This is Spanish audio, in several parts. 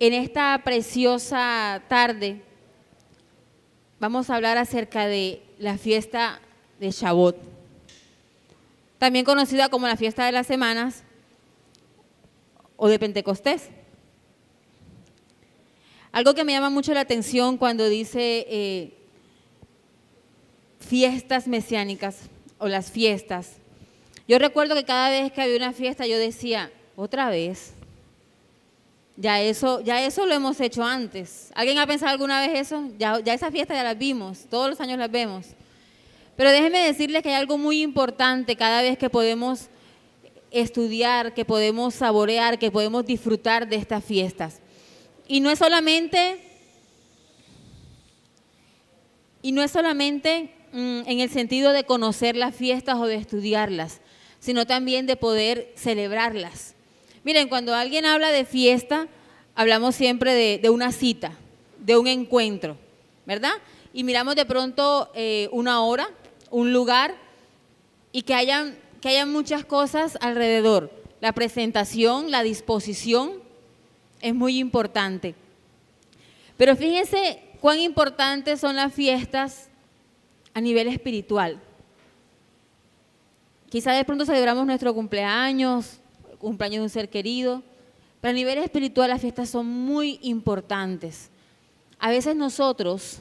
En esta preciosa tarde vamos a hablar acerca de la fiesta de Shavuot, también conocida como la fiesta de las semanas o de Pentecostés. Algo que me llama mucho la atención cuando dice fiestas mesiánicas o las fiestas. Yo recuerdo que cada vez que había una fiesta yo decía, otra vez. Ya eso lo hemos hecho antes. ¿Alguien ha pensado alguna vez eso? Ya esa fiesta ya las vimos, todos los años las vemos. Pero déjenme decirles que hay algo muy importante cada vez que podemos estudiar, que podemos saborear, que podemos disfrutar de estas fiestas. Y no es solamente en el sentido de conocer las fiestas o de estudiarlas, sino también de poder celebrarlas. Miren, cuando alguien habla de fiesta, hablamos siempre de una cita, de un encuentro, ¿verdad? Y miramos de pronto una hora, un lugar y que hayan muchas cosas alrededor. La presentación, la disposición es muy importante. Pero fíjense cuán importantes son las fiestas a nivel espiritual. Quizá de pronto celebramos nuestro cumpleaños de un ser querido, pero a nivel espiritual las fiestas son muy importantes. A veces nosotros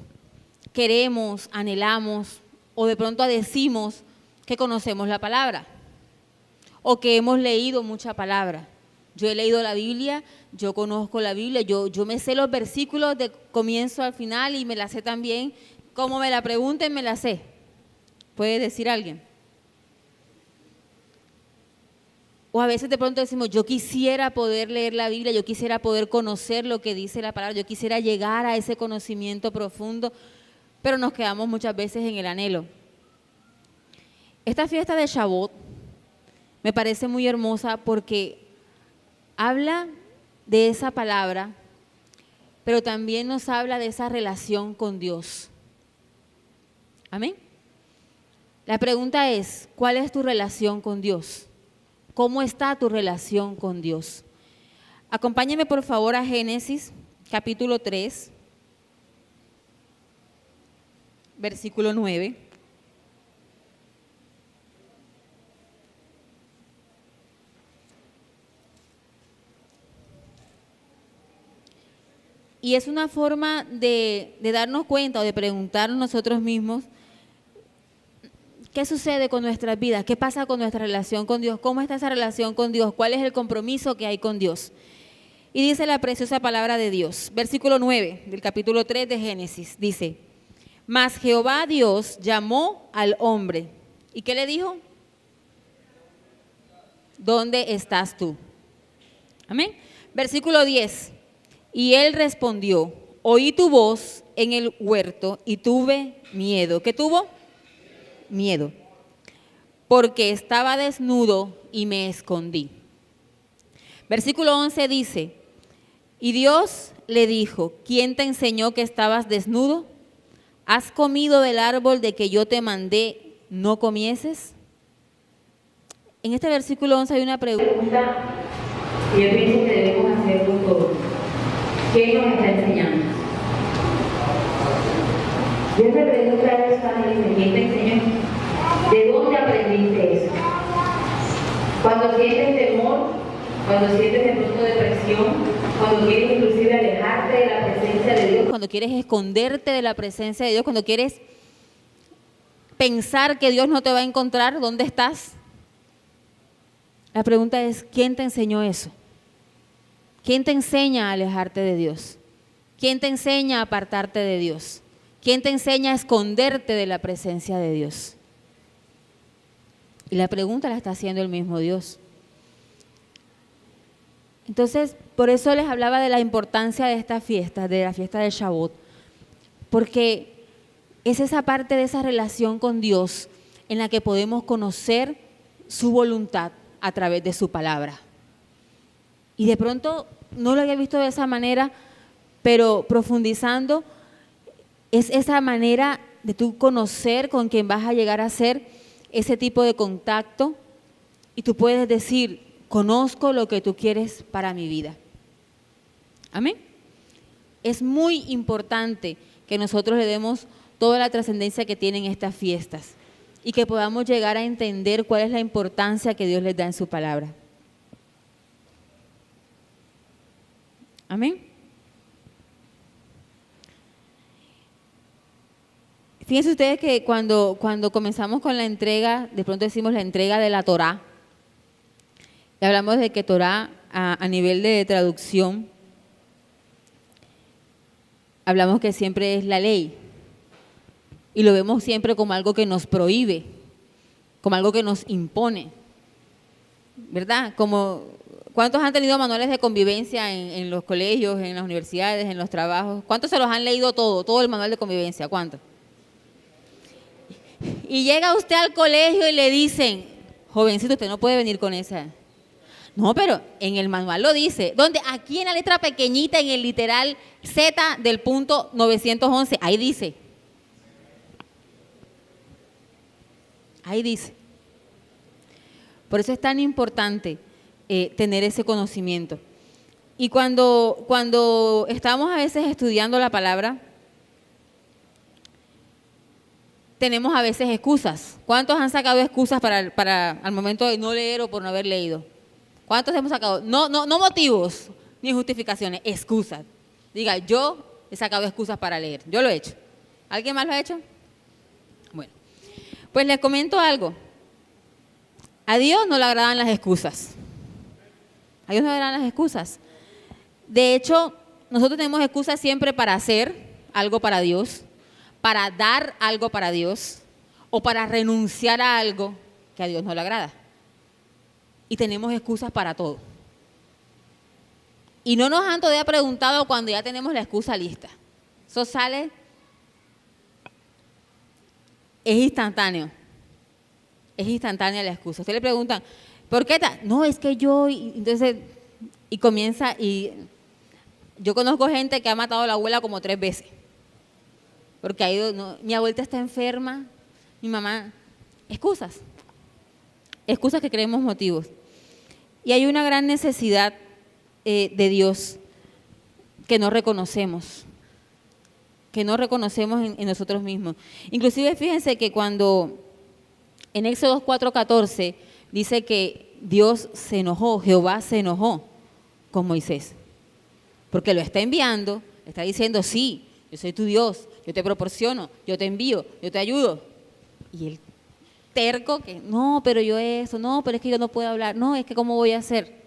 queremos, anhelamos o de pronto decimos que conocemos la palabra o que hemos leído mucha palabra. Yo he leído la Biblia, yo conozco la Biblia, yo me sé los versículos de comienzo al final y me la sé también. Como me la pregunten, me la sé. ¿Puede decir alguien? O a veces de pronto decimos, yo quisiera poder leer la Biblia, yo quisiera poder conocer lo que dice la palabra, yo quisiera llegar a ese conocimiento profundo, pero nos quedamos muchas veces en el anhelo. Esta fiesta de Shavuot me parece muy hermosa porque habla de esa palabra, pero también nos habla de esa relación con Dios. Amén. La pregunta es, ¿cuál es tu relación con Dios? ¿Cómo está tu relación con Dios? Acompáñeme por favor a Génesis, capítulo 3, versículo 9. Y es una forma de darnos cuenta o de preguntarnos nosotros mismos, ¿qué sucede con nuestras vidas? ¿Qué pasa con nuestra relación con Dios? ¿Cómo está esa relación con Dios? ¿Cuál es el compromiso que hay con Dios? Y dice la preciosa palabra de Dios, versículo 9 del capítulo 3 de Génesis, dice, mas Jehová Dios llamó al hombre. ¿Y qué le dijo? ¿Dónde estás tú? Amén. Versículo 10, y él respondió, oí tu voz en el huerto y tuve miedo. ¿Qué tuvo? Miedo, porque estaba desnudo y me escondí. Versículo 11 dice, y Dios le dijo, ¿quién te enseñó que estabas desnudo? ¿Has comido del árbol de que yo te mandé no comieses? En este versículo 11 hay una pregunta que yo pienso que debemos hacer con todos. ¿Quién nos está enseñando? Dios le pregunta a Dios, ¿quién te enseñó? ¿De dónde aprendiste eso? Cuando sientes temor, cuando sientes de pronto depresión, cuando quieres inclusive alejarte de la presencia de Dios, cuando quieres esconderte de la presencia de Dios, cuando quieres pensar que Dios no te va a encontrar, ¿dónde estás? La pregunta es, ¿quién te enseñó eso? ¿Quién te enseña a alejarte de Dios? ¿Quién te enseña a apartarte de Dios? ¿Quién te enseña a esconderte de la presencia de Dios? Y la pregunta la está haciendo el mismo Dios. Entonces, por eso les hablaba de la importancia de esta fiesta, de la fiesta de Shavuot, porque es esa parte de esa relación con Dios en la que podemos conocer su voluntad a través de su palabra. Y de pronto no lo había visto de esa manera, pero profundizando, es esa manera de tú conocer con quién vas a llegar a ser ese tipo de contacto y tú puedes decir, conozco lo que tú quieres para mi vida. Amén. Es muy importante que nosotros le demos toda la trascendencia que tienen estas fiestas y que podamos llegar a entender cuál es la importancia que Dios les da en su palabra. Amén. Fíjense ustedes que cuando comenzamos con la entrega, de pronto decimos la entrega de la Torá, y hablamos de que Torá a nivel de traducción, hablamos que siempre es la ley, y lo vemos siempre como algo que nos prohíbe, como algo que nos impone, ¿verdad? Como, ¿cuántos han tenido manuales de convivencia en los colegios, en las universidades, en los trabajos? ¿Cuántos se los han leído todo el manual de convivencia? ¿Cuántos? Y llega usted al colegio y le dicen, jovencito, usted no puede venir con esa. No, pero en el manual lo dice. ¿Dónde? Aquí en la letra pequeñita, en el literal Z del punto 911, ahí dice. Ahí dice. Por eso es tan importante tener ese conocimiento. Y cuando estamos a veces estudiando la palabra, tenemos a veces excusas. ¿Cuántos han sacado excusas para al momento de no leer o por no haber leído? ¿Cuántos hemos sacado? No motivos ni justificaciones, excusas. Diga, yo he sacado excusas para leer. Yo lo he hecho. ¿Alguien más lo ha hecho? Bueno, pues les comento algo. A Dios no le agradan las excusas. A Dios no le agradan las excusas. De hecho, nosotros tenemos excusas siempre para hacer algo para Dios, para dar algo para Dios o para renunciar a algo que a Dios no le agrada. Y tenemos excusas para todo. Y no nos han todavía preguntado cuando ya tenemos la excusa lista. Eso sale, es instantáneo. Es instantánea la excusa. Usted le preguntan, ¿por qué tal? No, es que yo, entonces, y comienza, y yo conozco gente que ha matado a la abuela como 3 veces. Porque ha ido, no, mi abuelita está enferma, mi mamá, excusas que creemos motivos. Y hay una gran necesidad de Dios que no reconocemos en nosotros mismos. Inclusive fíjense que cuando en Éxodo 4:14 dice que Dios se enojó, Jehová se enojó con Moisés, porque lo está enviando, está diciendo, sí, yo soy tu Dios, yo te proporciono, yo te envío, yo te ayudo. Y el terco que, no, pero yo eso, no, pero es que yo no puedo hablar, no, es que ¿cómo voy a hacer?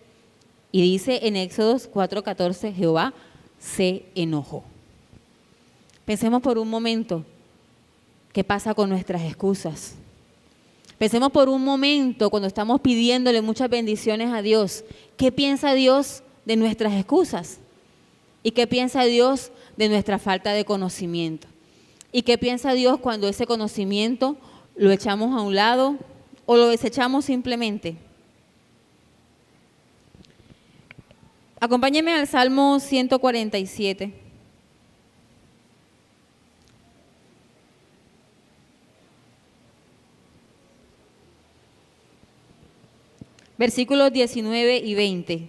Y dice en Éxodo 4:14, Jehová se enojó. Pensemos por un momento, ¿qué pasa con nuestras excusas? Pensemos por un momento cuando estamos pidiéndole muchas bendiciones a Dios, ¿qué piensa Dios de nuestras excusas? ¿Y qué piensa Dios de nuestra falta de conocimiento? ¿Y qué piensa Dios cuando ese conocimiento lo echamos a un lado o lo desechamos simplemente? Acompáñenme al Salmo 147. Versículos 19 y 20.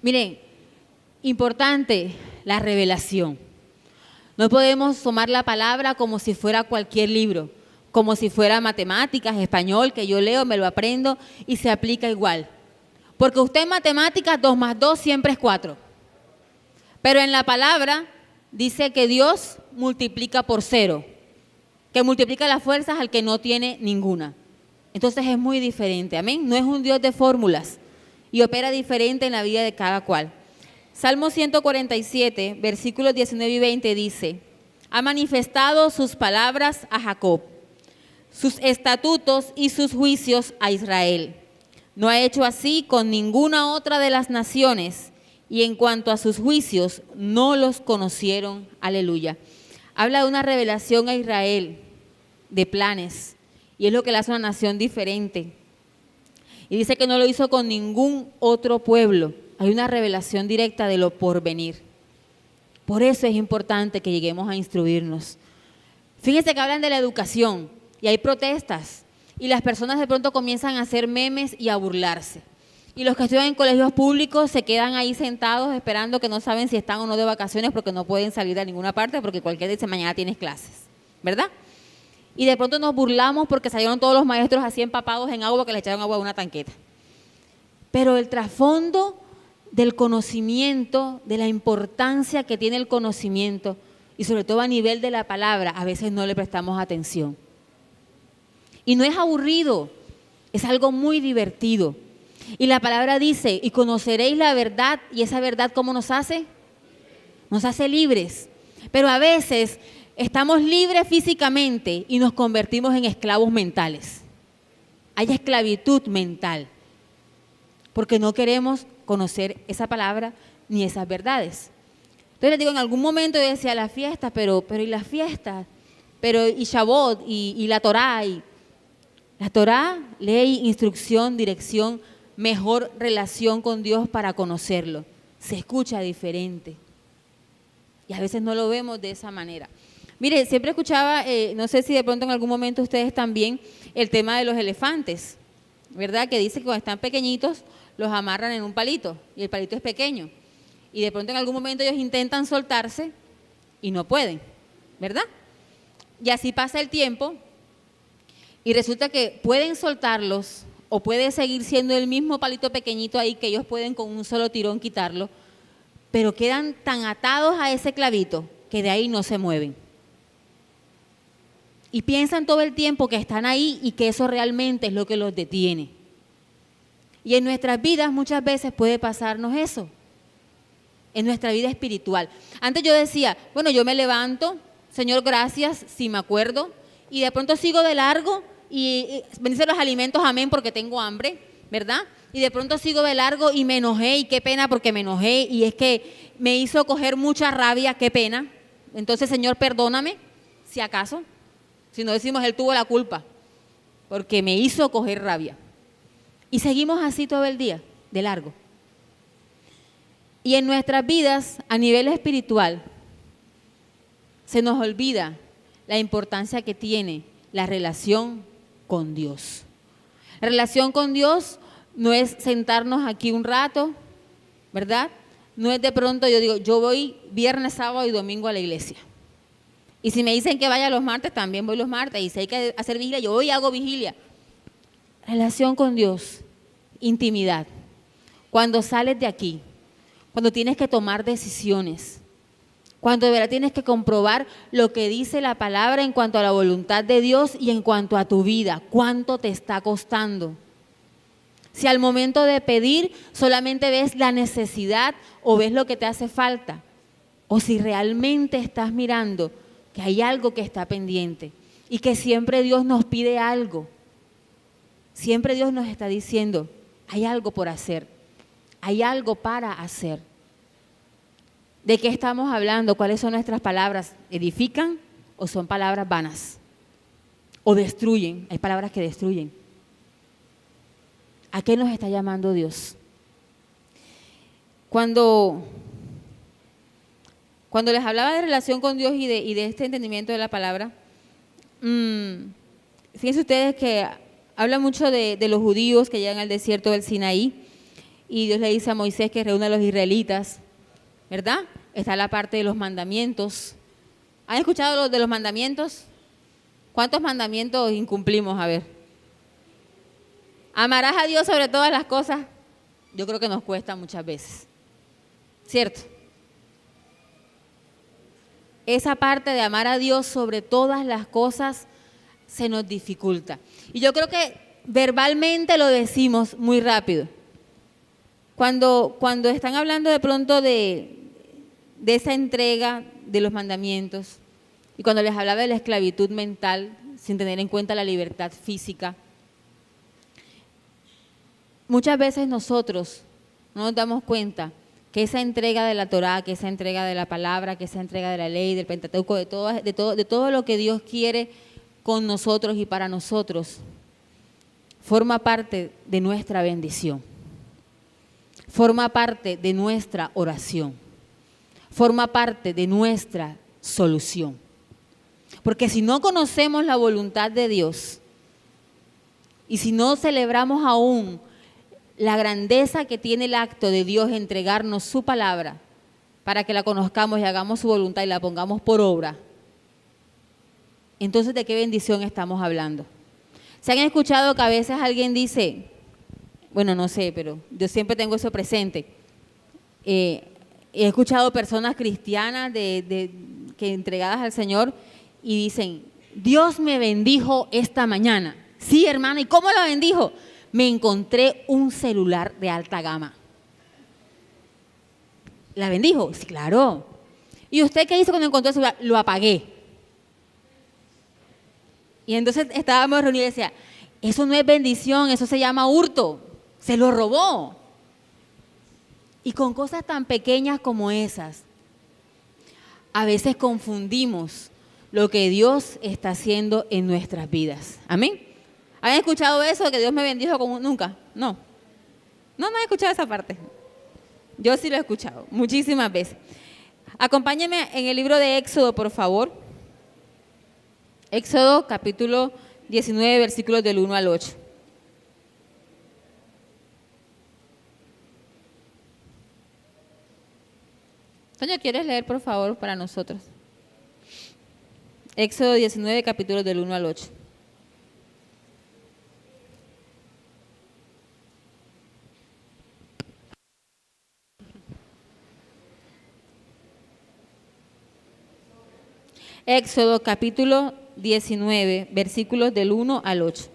Miren, importante la revelación. No podemos tomar la palabra como si fuera cualquier libro, como si fuera matemáticas, español, que yo leo, me lo aprendo y se aplica igual. Porque usted en matemáticas 2 más 2 siempre es 4. Pero en la palabra dice que Dios multiplica por 0, que multiplica las fuerzas al que no tiene ninguna. Entonces es muy diferente, amén. No es un Dios de fórmulas y opera diferente en la vida de cada cual. Salmo 147, versículos 19 y 20 dice, ha manifestado sus palabras a Jacob, sus estatutos y sus juicios a Israel. No ha hecho así con ninguna otra de las naciones, y en cuanto a sus juicios, no los conocieron. Aleluya. Habla de una revelación a Israel, de planes, y es lo que le hace una nación diferente. Y dice que no lo hizo con ningún otro pueblo. Hay una revelación directa de lo porvenir. Por eso es importante que lleguemos a instruirnos. Fíjense que hablan de la educación y hay protestas. y las personas de pronto comienzan a hacer memes y a burlarse. Y los que estudian en colegios públicos se quedan ahí sentados esperando, que no saben si están o no de vacaciones porque no pueden salir a ninguna parte porque cualquiera dice mañana tienes clases, ¿verdad? Y de pronto nos burlamos porque salieron todos los maestros así empapados en agua que les echaron agua a una tanqueta. Pero el trasfondo del conocimiento, de la importancia que tiene el conocimiento y sobre todo a nivel de la palabra, a veces no le prestamos atención. Y no es aburrido, es algo muy divertido. Y la palabra dice, y conoceréis la verdad, y esa verdad ¿cómo nos hace? Nos hace libres. Pero a veces estamos libres físicamente y nos convertimos en esclavos mentales. Hay esclavitud mental, porque no queremos conocer esa palabra ni esas verdades. Entonces les digo, en algún momento yo decía, la fiesta, pero ¿y las fiestas? Pero y Shavuot, y la Torá, la Torá, ley, instrucción, dirección, mejor relación con Dios para conocerlo. Se escucha diferente. Y a veces no lo vemos de esa manera. Mire, siempre escuchaba, no sé si de pronto en algún momento ustedes también, el tema de los elefantes, ¿verdad? Que dice que cuando están pequeñitos los amarran en un palito y el palito es pequeño. Y de pronto en algún momento ellos intentan soltarse y no pueden, ¿verdad? Y así pasa el tiempo y resulta que pueden soltarlos o puede seguir siendo el mismo palito pequeñito ahí que ellos pueden con un solo tirón quitarlo, pero quedan tan atados a ese clavito que de ahí no se mueven. Y piensan todo el tiempo que están ahí y que eso realmente es lo que los detiene. Y en nuestras vidas muchas veces puede pasarnos eso, en nuestra vida espiritual. Antes yo decía, bueno, yo me levanto, Señor, gracias, si me acuerdo, y de pronto sigo de largo y bendice los alimentos, amén, porque tengo hambre, ¿verdad? Y de pronto sigo de largo y me enojé, y qué pena porque me enojé, y es que me hizo coger mucha rabia, qué pena. Entonces, Señor, perdóname, si acaso, si no decimos Él tuvo la culpa, porque me hizo coger rabia. Y seguimos así todo el día, de largo. Y en nuestras vidas, a nivel espiritual, se nos olvida la importancia que tiene la relación con Dios. La relación con Dios no es sentarnos aquí un rato, ¿verdad? No es de pronto, yo digo, yo voy viernes, sábado y domingo a la iglesia. Y si me dicen que vaya los martes, también voy los martes. Y si hay que hacer vigilia, yo voy y hago vigilia. Relación con Dios, intimidad. Cuando sales de aquí, cuando tienes que tomar decisiones, cuando de verdad tienes que comprobar lo que dice la palabra en cuanto a la voluntad de Dios y en cuanto a tu vida, cuánto te está costando. Si al momento de pedir solamente ves la necesidad o ves lo que te hace falta, o si realmente estás mirando que hay algo que está pendiente y que siempre Dios nos pide algo. Siempre Dios nos está diciendo, hay algo por hacer, hay algo para hacer. ¿De qué estamos hablando? ¿Cuáles son nuestras palabras? ¿Edifican o son palabras vanas? ¿O destruyen? Hay palabras que destruyen. ¿A qué nos está llamando Dios? Cuando les hablaba de relación con Dios y de este entendimiento de la palabra, fíjense ustedes que habla mucho de los judíos que llegan al desierto del Sinaí y Dios le dice a Moisés que reúna a los israelitas, ¿verdad? Está la parte de los mandamientos. ¿Han escuchado de los mandamientos? ¿Cuántos mandamientos incumplimos? A ver. Amarás a Dios sobre todas las cosas. Yo creo que nos cuesta muchas veces. ¿Cierto? Esa parte de amar a Dios sobre todas las cosas se nos dificulta. Y yo creo que verbalmente lo decimos muy rápido. Cuando están hablando de pronto de esa entrega de los mandamientos y cuando les hablaba de la esclavitud mental sin tener en cuenta la libertad física, muchas veces nosotros no nos damos cuenta que esa entrega de la Torá, que esa entrega de la palabra, que esa entrega de la ley, del Pentateuco, de todo lo que Dios quiere con nosotros y para nosotros, forma parte de nuestra bendición, forma parte de nuestra oración, forma parte de nuestra solución. Porque si no conocemos la voluntad de Dios, Y si no celebramos aún la grandeza que tiene el acto de Dios entregarnos su palabra para que la conozcamos y hagamos su voluntad y la pongamos por obra, entonces ¿de qué bendición estamos hablando? ¿Se han escuchado que a veces alguien dice, bueno, no sé, pero yo siempre tengo eso presente, he escuchado personas cristianas que entregadas al Señor y dicen, Dios me bendijo esta mañana? Sí, hermana, ¿y cómo lo bendijo? Me encontré un celular de alta gama. ¿La bendijo? Sí, claro. ¿Y usted qué hizo cuando encontró el celular? Lo apagué. Y entonces estábamos reunidos y decía, eso no es bendición, eso se llama hurto. Se lo robó. Y con cosas tan pequeñas como esas, a veces confundimos lo que Dios está haciendo en nuestras vidas. ¿Amén? ¿Han escuchado eso de que Dios me bendijo como nunca? No. No he escuchado esa parte. Yo sí lo he escuchado muchísimas veces. Acompáñenme en el libro de Éxodo, por favor. Éxodo capítulo 19, versículos del 1 al 8. Toño, ¿quieres leer, por favor, para nosotros? Éxodo 19, capítulos del 1 al 8. Éxodo capítulo 19, versículos del 1 al 8.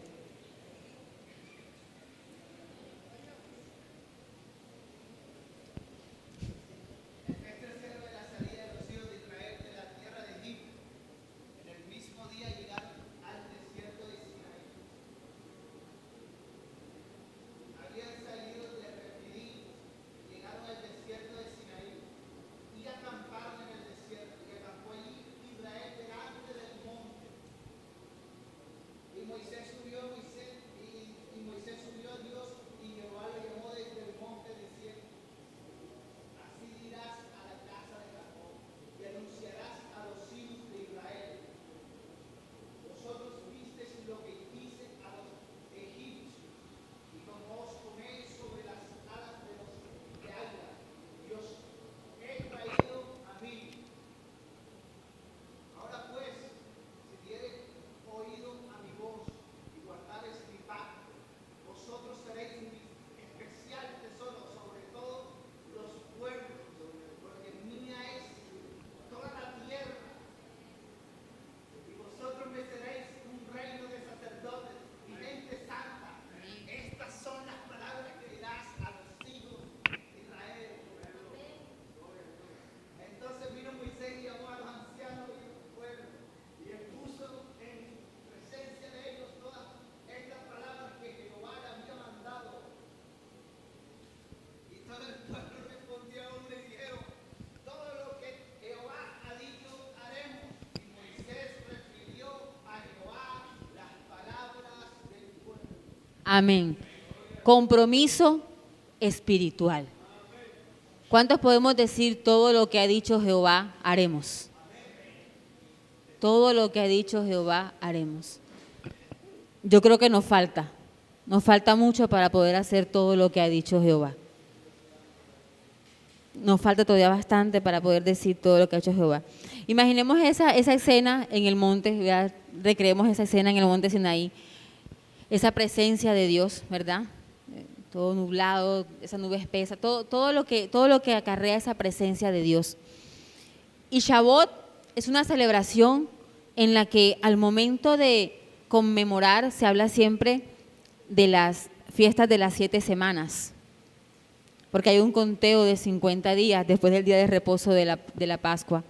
Amén. Compromiso espiritual. ¿Cuántos podemos decir todo lo que ha dicho Jehová haremos? Todo lo que ha dicho Jehová haremos. Yo creo que nos falta mucho para poder hacer todo lo que ha dicho Jehová. Nos falta todavía bastante para poder decir todo lo que ha hecho Jehová. Imaginemos esa escena en el monte, ya recreemos esa escena en el monte Sinaí, esa presencia de Dios, ¿verdad? Todo nublado, esa nube espesa, todo lo que acarrea esa presencia de Dios. Y Shavuot es una celebración en la que al momento de conmemorar se habla siempre de las fiestas de las 7 semanas, porque hay un conteo de 50 días después del día de reposo de la Pascua.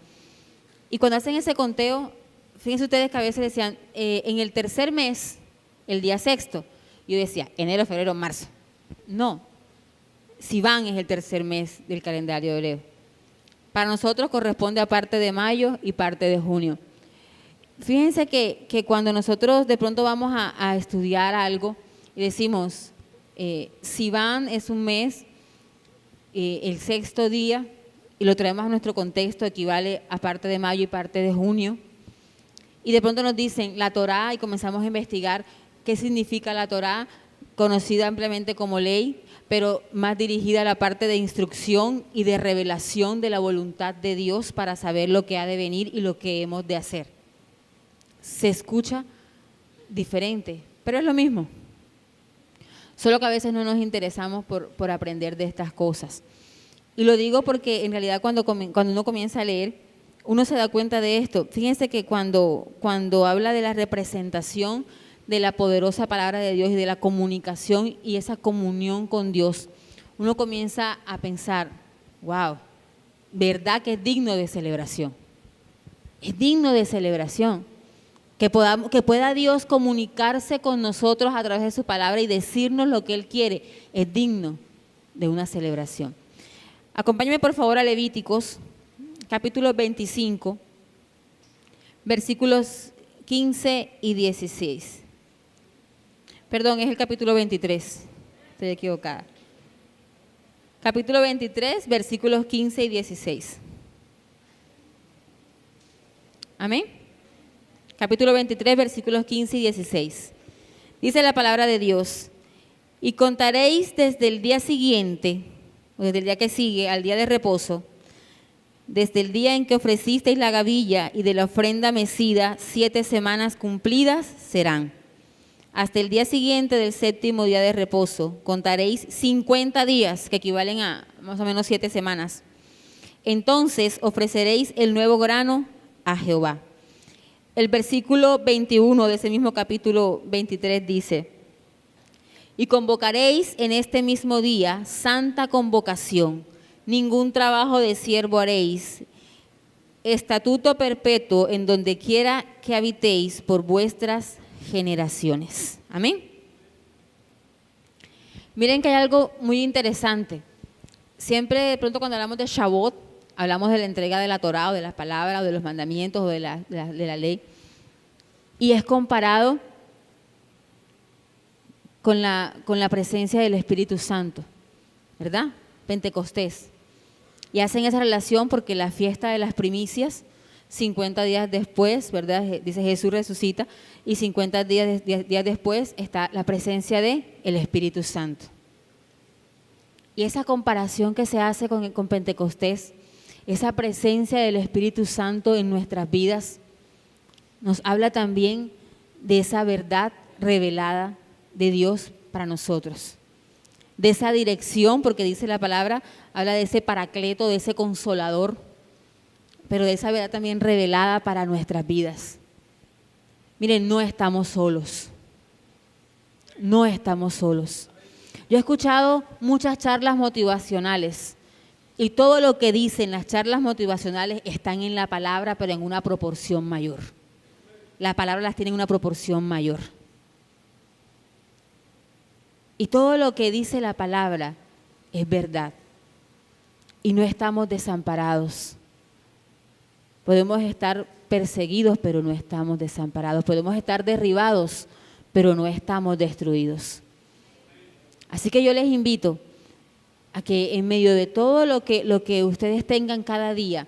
Y cuando hacen ese conteo, fíjense ustedes que a veces decían, en el tercer mes, el día sexto, yo decía, enero, febrero, marzo. No, Sivan es el tercer mes del calendario hebreo. Para nosotros corresponde a parte de mayo y parte de junio. Fíjense que cuando nosotros de pronto vamos a estudiar algo y decimos, Sivan es un mes, el sexto día, y lo traemos a nuestro contexto, equivale a parte de mayo y parte de junio. Y de pronto nos dicen la Torá y comenzamos a investigar, qué significa la Torá, conocida ampliamente como ley, pero más dirigida a la parte de instrucción y de revelación de la voluntad de Dios para saber lo que ha de venir y lo que hemos de hacer. Se escucha diferente, pero es lo mismo. Solo que a veces no nos interesamos por aprender de estas cosas. Y lo digo porque en realidad cuando uno comienza a leer, uno se da cuenta de esto. Fíjense que cuando habla de la representación de la poderosa palabra de Dios y de la comunicación y esa comunión con Dios, uno comienza a pensar, wow, verdad que es digno de celebración. Es digno de celebración. Que pueda Dios comunicarse con nosotros a través de su palabra y decirnos lo que Él quiere, es digno de una celebración. Acompáñenme por favor a Levíticos, capítulo 25, versículos 15 y 16. Perdón, es el capítulo 23, estoy equivocada. Capítulo 23, versículos 15 y 16. Amén. Capítulo 23, versículos 15 y 16. Dice la palabra de Dios: y contaréis desde el día siguiente, o desde el día que sigue, al día de reposo, desde el día en que ofrecisteis la gavilla y de la ofrenda mecida, 7 semanas cumplidas serán. Hasta el día siguiente del 7º día de reposo, contaréis 50 días, que equivalen a más o menos 7 semanas. Entonces ofreceréis el nuevo grano a Jehová. El versículo 21 de ese mismo capítulo 23 dice: y convocaréis en este mismo día santa convocación, ningún trabajo de siervo haréis, estatuto perpetuo en donde quiera que habitéis por vuestras generaciones. Amén. Miren que hay algo muy interesante. Siempre de pronto cuando hablamos de Shavuot, hablamos de la entrega de la Torá o de las palabras o de los mandamientos o de la ley, y es comparado con la presencia del Espíritu Santo, ¿verdad? Pentecostés. Y hacen esa relación porque la fiesta de las primicias, 50 días después, ¿verdad? Dice Jesús resucita, y 50 días después está la presencia del Espíritu Santo. Y esa comparación que se hace con Pentecostés, esa presencia del Espíritu Santo en nuestras vidas, nos habla también de esa verdad revelada de Dios para nosotros, de esa dirección, porque dice la palabra, habla de ese paracleto, de ese consolador, pero de esa verdad también revelada para nuestras vidas. Miren, no estamos solos, no estamos solos. Yo he escuchado muchas charlas motivacionales y todo lo que dicen las charlas motivacionales están en la palabra, pero en una proporción mayor. La palabra las tiene en una proporción mayor. Y todo lo que dice la palabra es verdad. Y no estamos desamparados. Podemos estar perseguidos, pero no estamos desamparados. Podemos estar derribados, pero no estamos destruidos. Así que yo les invito a que en medio de todo lo que ustedes tengan cada día,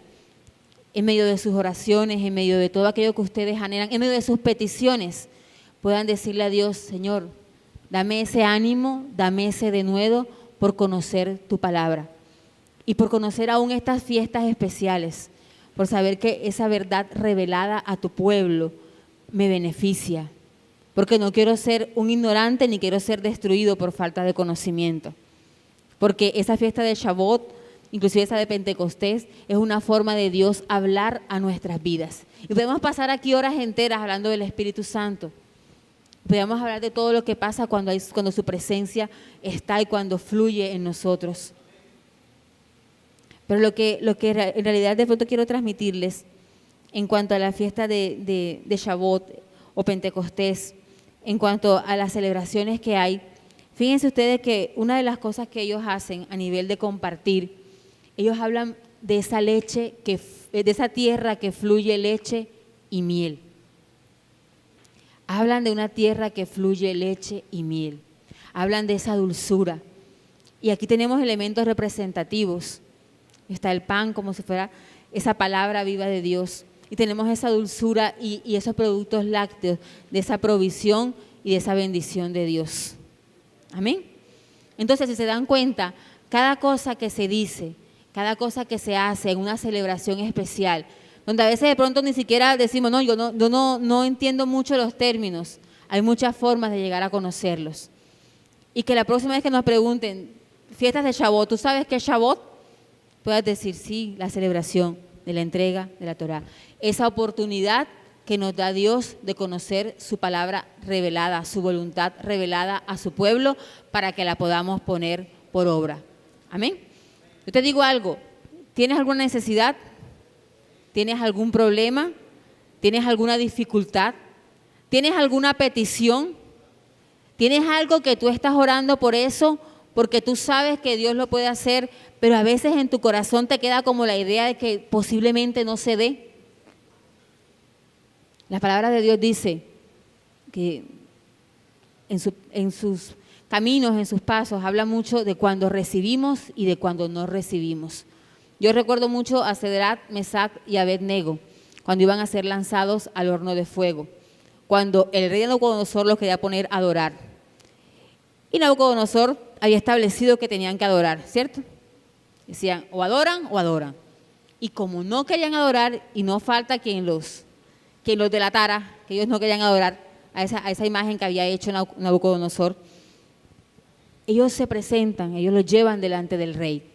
en medio de sus oraciones, en medio de todo aquello que ustedes anhelan, en medio de sus peticiones, puedan decirle a Dios: Señor, dame ese ánimo, dame ese denuedo por conocer tu palabra y por conocer aún estas fiestas especiales, por saber que esa verdad revelada a tu pueblo me beneficia, porque no quiero ser un ignorante ni quiero ser destruido por falta de conocimiento, porque esa fiesta de Shavuot, inclusive esa de Pentecostés, es una forma de Dios hablar a nuestras vidas. Y podemos pasar aquí horas enteras hablando del Espíritu Santo. Podemos hablar de todo lo que pasa cuando su presencia está y cuando fluye en nosotros. Pero lo que en realidad de pronto quiero transmitirles en cuanto a la fiesta de Shavuot o Pentecostés, en cuanto a las celebraciones que hay, fíjense ustedes que una de las cosas que ellos hacen a nivel de compartir, ellos hablan de esa leche, de esa tierra que fluye leche y miel. Hablan de una tierra que fluye leche y miel. Hablan de esa dulzura. Y aquí tenemos elementos representativos. Está el pan como si fuera esa palabra viva de Dios. Y tenemos esa dulzura y esos productos lácteos, de esa provisión y de esa bendición de Dios. Amén. Entonces, si se dan cuenta, cada cosa que se dice, cada cosa que se hace en una celebración especial, donde a veces de pronto ni siquiera decimos, no, yo no entiendo mucho los términos, hay muchas formas de llegar a conocerlos. Y que la próxima vez que nos pregunten, fiestas de Shavuot, ¿tú sabes qué es Shavuot? Puedas decir, sí, la celebración de la entrega de la Torá. Esa oportunidad que nos da Dios de conocer su palabra revelada, su voluntad revelada a su pueblo para que la podamos poner por obra. Amén. Yo te digo algo, ¿tienes alguna necesidad? ¿Tienes algún problema? ¿Tienes alguna dificultad? ¿Tienes alguna petición? ¿Tienes algo que tú estás orando por eso? Porque tú sabes que Dios lo puede hacer, pero a veces en tu corazón te queda como la idea de que posiblemente no se dé. La palabra de Dios dice que en sus caminos, en sus pasos, habla mucho de cuando recibimos y de cuando no recibimos. Yo recuerdo mucho a Sadrach, Mesach y Abed-nego, cuando iban a ser lanzados al horno de fuego, cuando el rey Nabucodonosor los quería poner a adorar. Y Nabucodonosor había establecido que tenían que adorar, ¿cierto? Decían, o adoran o adoran. Y como no querían adorar, y no falta quien los delatara, que ellos no querían adorar a esa imagen que había hecho Nabucodonosor, ellos se presentan, ellos los llevan delante del rey.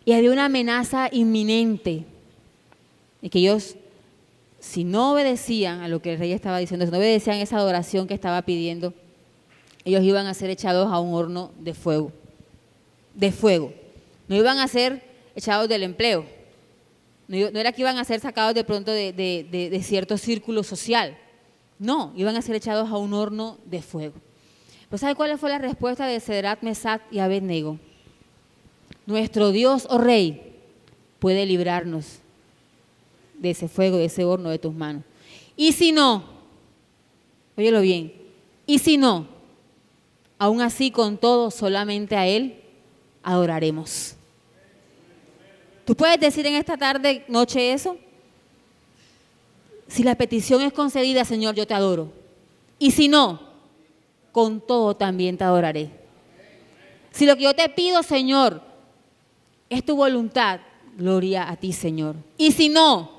Y había una amenaza inminente de que ellos, si no obedecían a lo que el rey estaba diciendo, si no obedecían esa adoración que estaba pidiendo, ellos iban a ser echados a un horno de fuego. De fuego. No iban a ser echados del empleo. No era que iban a ser sacados de pronto de cierto círculo social. No, iban a ser echados a un horno de fuego. Pero ¿sabe cuál fue la respuesta de Sadrach, Mesach y Abed-nego? Nuestro Dios, oh Rey, puede librarnos de ese fuego, de ese horno de tus manos. Y si no, óyelo bien, y si no, aún así con todo, solamente a Él adoraremos. ¿Tú puedes decir en esta tarde, noche eso? Si la petición es concedida, Señor, yo te adoro. Y si no, con todo también te adoraré. Si lo que yo te pido, Señor, es tu voluntad, gloria a ti, Señor. Y si no,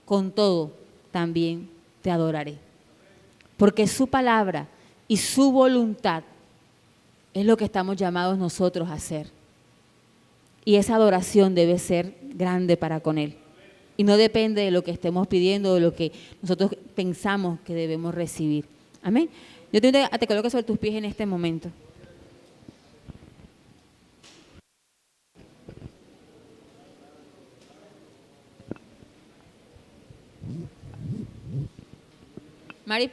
con todo también te adoraré. Porque su palabra y su voluntad es lo que estamos llamados nosotros a hacer. Y esa adoración debe ser grande para con Él. Y no depende de lo que estemos pidiendo o de lo que nosotros pensamos que debemos recibir. Amén. Yo te invito a que te coloques sobre tus pies en este momento. Mari,